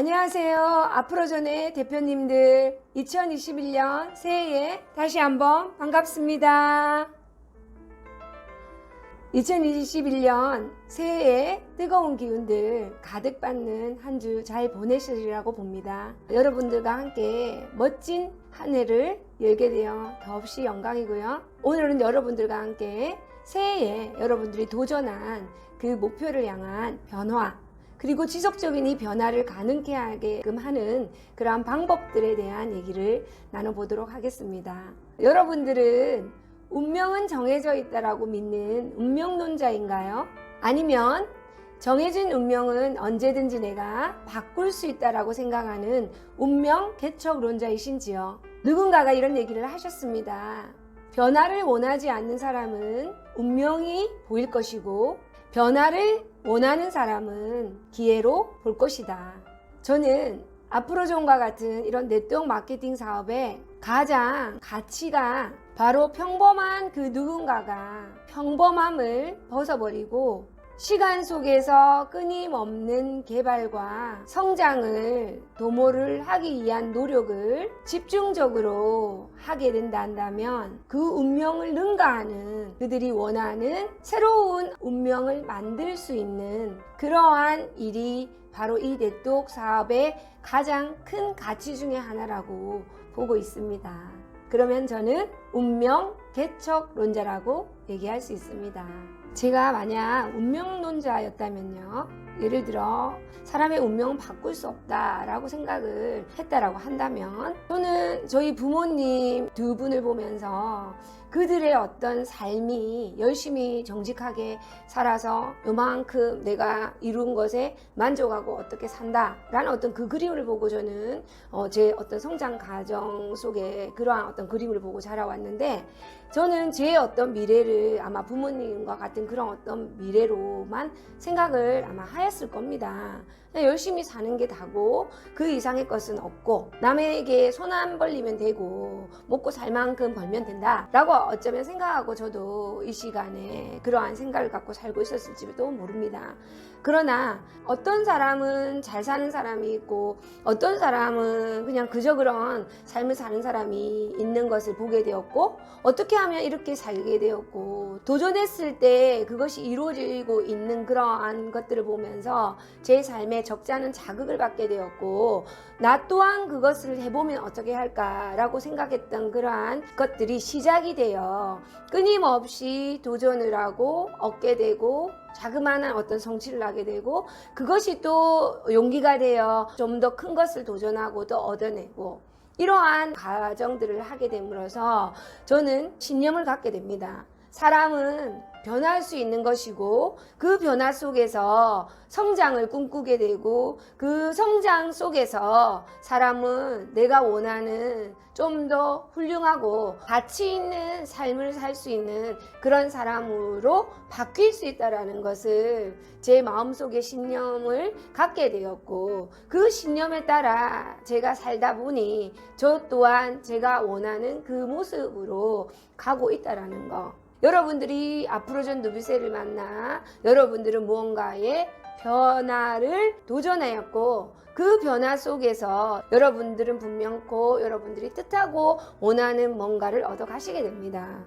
안녕하세요. 앞으로전의 대표님들 2021년 새해에 다시 한번 반갑습니다. 2021년 새해에 뜨거운 기운들 가득 받는 한 주 잘 보내시리라고 봅니다. 여러분들과 함께 멋진 한 해를 열게 되어 더없이 영광이고요. 오늘은 여러분들과 함께 새해에 여러분들이 도전한 그 목표를 향한 변화, 그리고 지속적인 이 변화를 가능케 하게끔 하는 그러한 방법들에 대한 얘기를 나눠보도록 하겠습니다. 여러분들은 운명은 정해져 있다라고 믿는 운명론자인가요? 아니면 정해진 운명은 언제든지 내가 바꿀 수 있다라고 생각하는 운명 개척론자이신지요? 누군가가 이런 얘기를 하셨습니다. 변화를 원하지 않는 사람은 운명이 보일 것이고 변화를 원하는 사람은 기회로 볼 것이다. 저는 앞으로존과 같은 이런 네트워크 마케팅 사업의 가장 가치가 바로 평범한 그 누군가가 평범함을 벗어버리고 시간 속에서 끊임없는 개발과 성장을 도모를 하기 위한 노력을 집중적으로 하게 된다면 그 운명을 능가하는 그들이 원하는 새로운 운명을 만들 수 있는 그러한 일이 바로 이 네트워크 사업의 가장 큰 가치 중에 하나라고 보고 있습니다. 그러면 저는 운명 개척론자라고 얘기할 수 있습니다. 제가 만약 운명론자였다면요, 예를 들어 사람의 운명은 바꿀 수 없다라고 생각을 했다라고 한다면, 저는 저희 부모님 두 분을 보면서 그들의 어떤 삶이 열심히 정직하게 살아서 요만큼 내가 이룬 것에 만족하고 어떻게 산다라는 어떤 그 그림을 보고 저는 제 어떤 성장 과정 속에 그러한 어떤 그림을 보고 자라왔는데, 저는 제 어떤 미래를 아마 부모님과 같은 그런 어떤 미래로만 생각을 아마 하였을 겁니다. 그냥 열심히 사는 게 다고 그 이상의 것은 없고 남에게 손 안 벌리면 되고 먹고 살 만큼 벌면 된다 라고 어쩌면 생각하고 저도 이 시간에 그러한 생각을 갖고 살고 있었을지도 모릅니다. 그러나 어떤 사람은 잘 사는 사람이 있고 어떤 사람은 그냥 그저 그런 삶을 사는 사람이 있는 것을 보게 되었고, 어떻게 하면 이렇게 살게 되었고 도전했을 때 그것이 이루어지고 있는 그러한 것들을 보면서 제 삶에 적잖은 자극을 받게 되었고, 나 또한 그것을 해보면 어떻게 할까라고 생각했던 그러한 것들이 시작이 되어 끊임없이 도전을 하고 얻게 되고 자그마한 어떤 성취를 하게 되고, 그것이 또 용기가 되어 좀 더 큰 것을 도전하고 또 얻어내고, 이러한 과정들을 하게 됨으로써 저는 신념을 갖게 됩니다. 사람은 변할 수 있는 것이고 그 변화 속에서 성장을 꿈꾸게 되고, 그 성장 속에서 사람은 내가 원하는 좀 더 훌륭하고 가치 있는 삶을 살 수 있는 그런 사람으로 바뀔 수 있다는 것을 제 마음속에 신념을 갖게 되었고, 그 신념에 따라 제가 살다 보니 저 또한 제가 원하는 그 모습으로 가고 있다는 거. 여러분들이 앞으로존 누비세를 만나 여러분들은 무언가의 변화를 도전하였고, 그 변화 속에서 여러분들은 분명코 여러분들이 뜻하고 원하는 뭔가를 얻어 가시게 됩니다.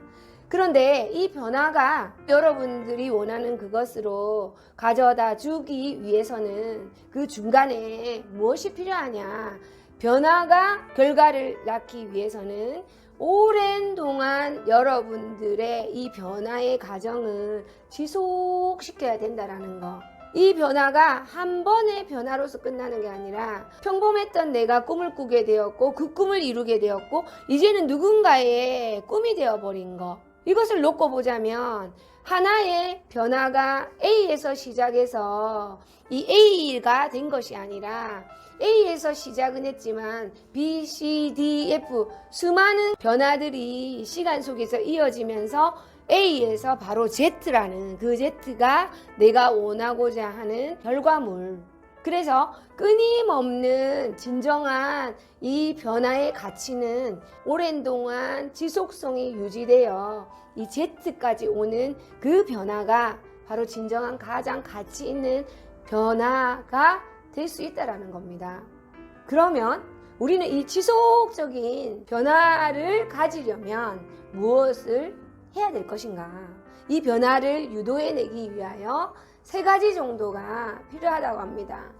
그런데 이 변화가 여러분들이 원하는 그것으로 가져다 주기 위해서는 그 중간에 무엇이 필요하냐? 변화가 결과를 낳기 위해서는 오랜 동안 여러분들의 이 변화의 과정을 지속시켜야 된다는 거. 이 변화가 한 번의 변화로서 끝나는 게 아니라 평범했던 내가 꿈을 꾸게 되었고 그 꿈을 이루게 되었고 이제는 누군가의 꿈이 되어버린 거. 이것을 놓고 보자면 하나의 변화가 A에서 시작해서 이 A가 된 것이 아니라 A에서 시작은 했지만 B, C, D, F 수많은 변화들이 시간 속에서 이어지면서 A에서 바로 Z라는 그 Z가 내가 원하고자 하는 결과물. 그래서 끊임없는 진정한 이 변화의 가치는 오랜 동안 지속성이 유지되어 이 Z까지 오는 그 변화가 바로 진정한 가장 가치 있는 변화가 될 수 있다라는 겁니다. 그러면 우리는 이 지속적인 변화를 가지려면 무엇을 해야 될 것인가? 이 변화를 유도해내기 위하여 3가지 정도가 필요하다고 합니다.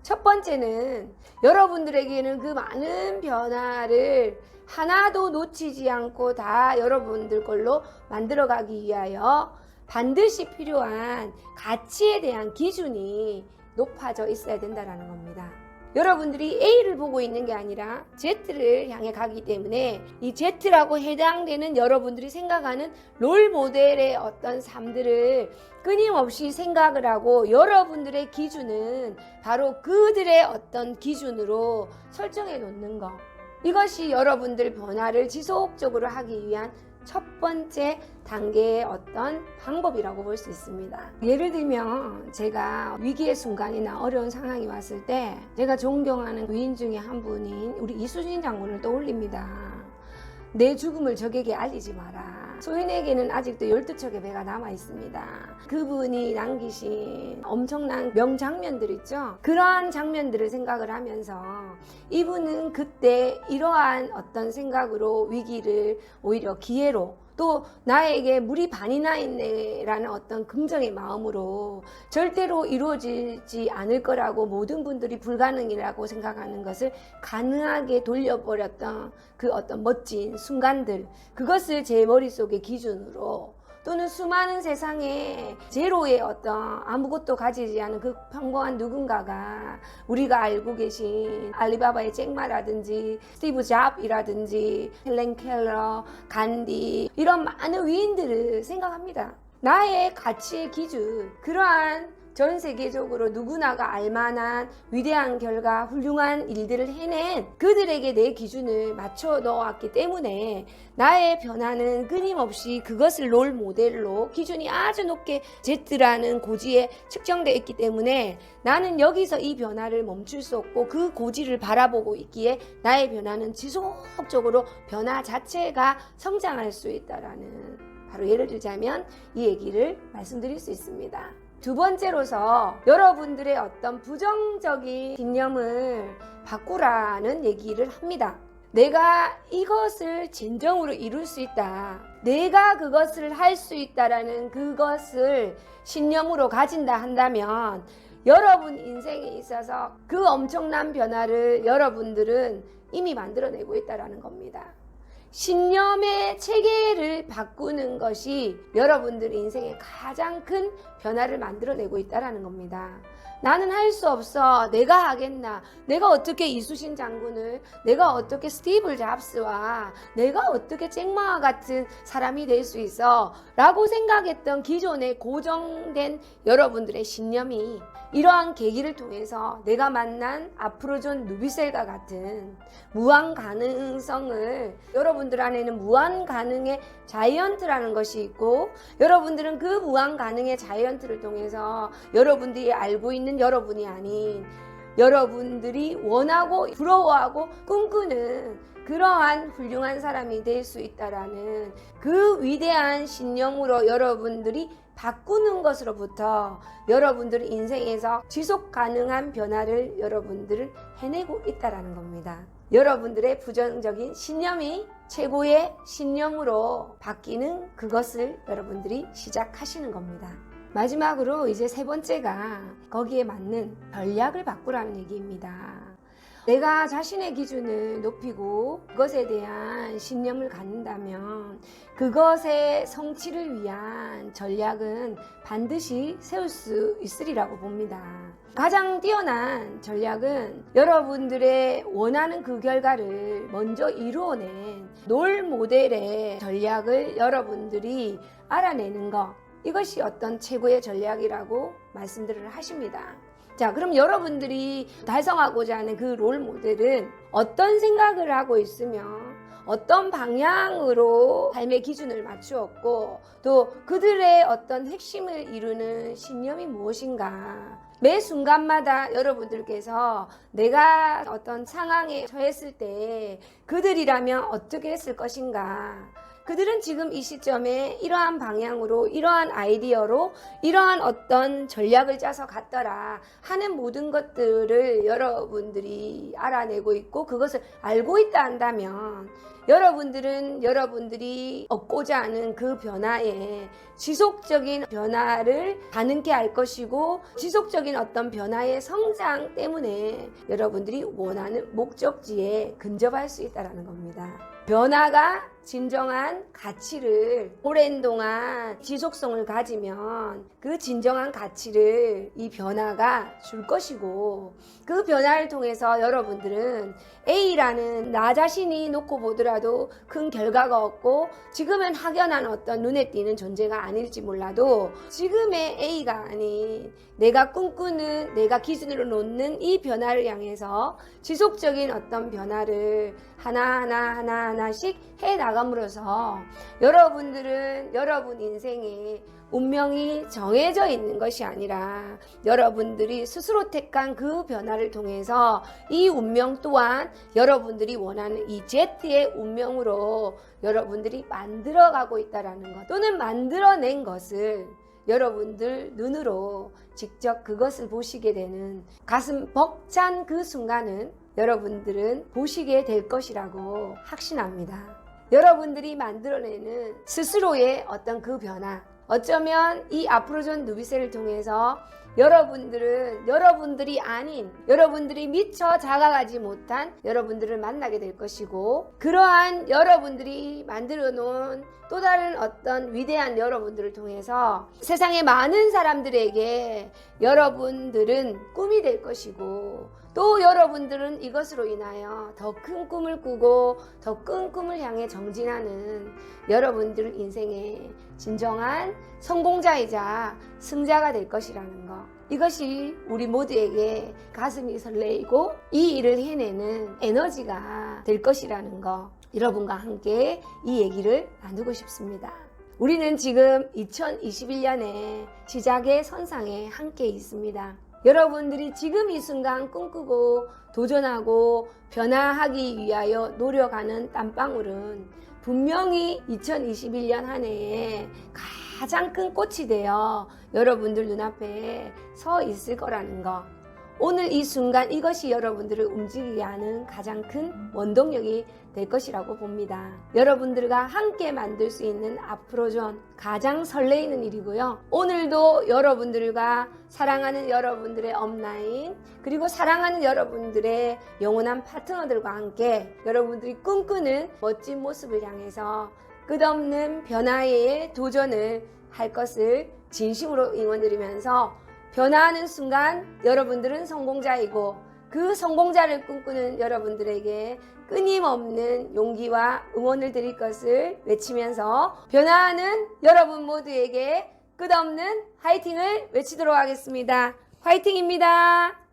첫 번째는 여러분들에게는 그 많은 변화를 하나도 놓치지 않고 다 여러분들 걸로 만들어가기 위하여 반드시 필요한 가치에 대한 기준이 높아져 있어야 된다는 겁니다. 여러분들이 A를 보고 있는 게 아니라 Z를 향해 가기 때문에 이 Z라고 해당되는 여러분들이 생각하는 롤 모델의 어떤 삶들을 끊임없이 생각을 하고 여러분들의 기준은 바로 그들의 어떤 기준으로 설정해 놓는 것. 이것이 여러분들 변화를 지속적으로 하기 위한 첫 번째 단계의 어떤 방법이라고 볼 수 있습니다. 예를 들면 제가 위기의 순간이나 어려운 상황이 왔을 때 제가 존경하는 부인 중에 한 분인 우리 이수진 장군을 떠올립니다. 내 죽음을 적에게 알리지 마라. 소인에게는 아직도 12척의 배가 남아 있습니다. 그분이 남기신 엄청난 명장면들 있죠. 그러한 장면들을 생각을 하면서 이분은 그때 이러한 어떤 생각으로 위기를 오히려 기회로 또 나에게 물이 반이나 있네 라는 어떤 긍정의 마음으로 절대로 이루어지지 않을 거라고 모든 분들이 불가능이라고 생각하는 것을 가능하게 돌려버렸던 그 어떤 멋진 순간들, 그것을 제 머릿속의 기준으로 또는 수많은 세상에 제로의 어떤 아무것도 가지지 않은 그 평범한 누군가가 우리가 알고 계신 알리바바의 잭마라든지 스티브 잡이라든지 헬렌 켈러, 간디 이런 많은 위인들을 생각합니다. 나의 가치의 기준, 그러한 전 세계적으로 누구나가 알만한 위대한 결과, 훌륭한 일들을 해낸 그들에게 내 기준을 맞춰 넣었기 때문에 나의 변화는 끊임없이 그것을 롤 모델로 기준이 아주 높게 Z라는 고지에 측정되어 있기 때문에 나는 여기서 이 변화를 멈출 수 없고 그 고지를 바라보고 있기에 나의 변화는 지속적으로 변화 자체가 성장할 수 있다라는, 바로 예를 들자면 이 얘기를 말씀드릴 수 있습니다. 두 번째로서 여러분들의 어떤 부정적인 신념을 바꾸라는 얘기를 합니다. 내가 이것을 진정으로 이룰 수 있다. 내가 그것을 할 수 있다라는 그것을 신념으로 가진다 한다면 여러분 인생에 있어서 그 엄청난 변화를 여러분들은 이미 만들어내고 있다라는 겁니다. 신념의 체계를 바꾸는 것이 여러분들 인생의 가장 큰 변화를 만들어내고 있다는 겁니다. 나는 할 수 없어. 내가 하겠나? 내가 어떻게 이수신 장군을, 내가 어떻게 스티브 잡스와 내가 어떻게 잭마와 같은 사람이 될 수 있어? 라고 생각했던 기존의 고정된 여러분들의 신념이 이러한 계기를 통해서 내가 만난 아프로존 누비셀과 같은 무한 가능성을, 여러분들 안에는 무한 가능의 자이언트라는 것이 있고 여러분들은 그 무한 가능의 자이언트를 통해서 여러분들이 알고 있는 여러분이 아닌 여러분들이 원하고 부러워하고 꿈꾸는 그러한 훌륭한 사람이 될 수 있다라는 그 위대한 신념으로 여러분들이 바꾸는 것으로부터 여러분들 인생에서 지속 가능한 변화를 여러분들은 해내고 있다라는 겁니다. 여러분들의 부정적인 신념이 최고의 신념으로 바뀌는 그것을 여러분들이 시작하시는 겁니다. 마지막으로 이제 세 번째가 거기에 맞는 전략을 바꾸라는 얘기입니다. 내가 자신의 기준을 높이고 그것에 대한 신념을 갖는다면 그것의 성취를 위한 전략은 반드시 세울 수 있으리라고 봅니다. 가장 뛰어난 전략은 여러분들의 원하는 그 결과를 먼저 이루어낸 롤 모델의 전략을 여러분들이 알아내는 것, 이것이 어떤 최고의 전략이라고 말씀들을 하십니다. 자, 그럼 여러분들이 달성하고자 하는 그 롤 모델은 어떤 생각을 하고 있으며 어떤 방향으로 삶의 기준을 맞추었고 또 그들의 어떤 핵심을 이루는 신념이 무엇인가, 매 순간마다 여러분들께서 내가 어떤 상황에 처했을 때 그들이라면 어떻게 했을 것인가, 그들은 지금 이 시점에 이러한 방향으로, 이러한 아이디어로, 이러한 어떤 전략을 짜서 갔더라 하는 모든 것들을 여러분들이 알아내고 있고 그것을 알고 있다 한다면 여러분들은 여러분들이 얻고자 하는 그 변화에 지속적인 변화를 가능케 할 것이고 지속적인 어떤 변화의 성장 때문에 여러분들이 원하는 목적지에 근접할 수 있다는 겁니다. 변화가 진정한 가치를 오랜 동안 지속성을 가지면 그 진정한 가치를 이 변화가 줄 것이고 그 변화를 통해서 여러분들은 A라는 나 자신이 놓고 보더라도 큰 결과가 없고 지금은 확연한 어떤 눈에 띄는 존재가 아닐지 몰라도 지금의 A가 아닌 내가 꿈꾸는 내가 기준으로 놓는 이 변화를 향해서 지속적인 어떤 변화를 하나씩 해 나감으로써 여러분들은 여러분 인생에 운명이 정해져 있는 것이 아니라 여러분들이 스스로 택한 그 변화를 통해서 이 운명 또한 여러분들이 원하는 이 Z의 운명으로 여러분들이 만들어가고 있다는 것 또는 만들어낸 것을 여러분들 눈으로 직접 그것을 보시게 되는 가슴 벅찬 그 순간은 여러분들은 보시게 될 것이라고 확신합니다. 여러분들이 만들어내는 스스로의 어떤 그 변화 어쩌면 이 아프로존 누비셀을 통해서 여러분들은 여러분들이 아닌 여러분들이 미처 다가가지 못한 여러분들을 만나게 될 것이고 그러한 여러분들이 만들어 놓은 또 다른 어떤 위대한 여러분들을 통해서 세상의 많은 사람들에게 여러분들은 꿈이 될 것이고 또 여러분들은 이것으로 인하여 더 큰 꿈을 꾸고 더 큰 꿈을 향해 정진하는 여러분들 인생의 진정한 성공자이자 승자가 될 것이라는 것. 이것이 우리 모두에게 가슴이 설레이고 이 일을 해내는 에너지가 될 것이라는 것. 여러분과 함께 이 얘기를 나누고 싶습니다. 우리는 지금 2021년의 시작의 선상에 함께 있습니다. 여러분들이 지금 이 순간 꿈꾸고 도전하고 변화하기 위하여 노력하는 땀방울은 분명히 2021년 한 해에 가장 큰 꽃이 되어 여러분들 눈앞에 서 있을 거라는 것. 오늘 이 순간 이것이 여러분들을 움직이게 하는 가장 큰 원동력이 될 것이라고 봅니다. 여러분들과 함께 만들 수 있는 아프로존 가장 설레이는 일이고요. 오늘도 여러분들과 사랑하는 여러분들의 업라인 그리고 사랑하는 여러분들의 영원한 파트너들과 함께 여러분들이 꿈꾸는 멋진 모습을 향해서 끝없는 변화의 도전을 할 것을 진심으로 응원드리면서 변화하는 순간 여러분들은 성공자이고 그 성공자를 꿈꾸는 여러분들에게 끊임없는 용기와 응원을 드릴 것을 외치면서 변화하는 여러분 모두에게 끝없는 화이팅을 외치도록 하겠습니다. 화이팅입니다.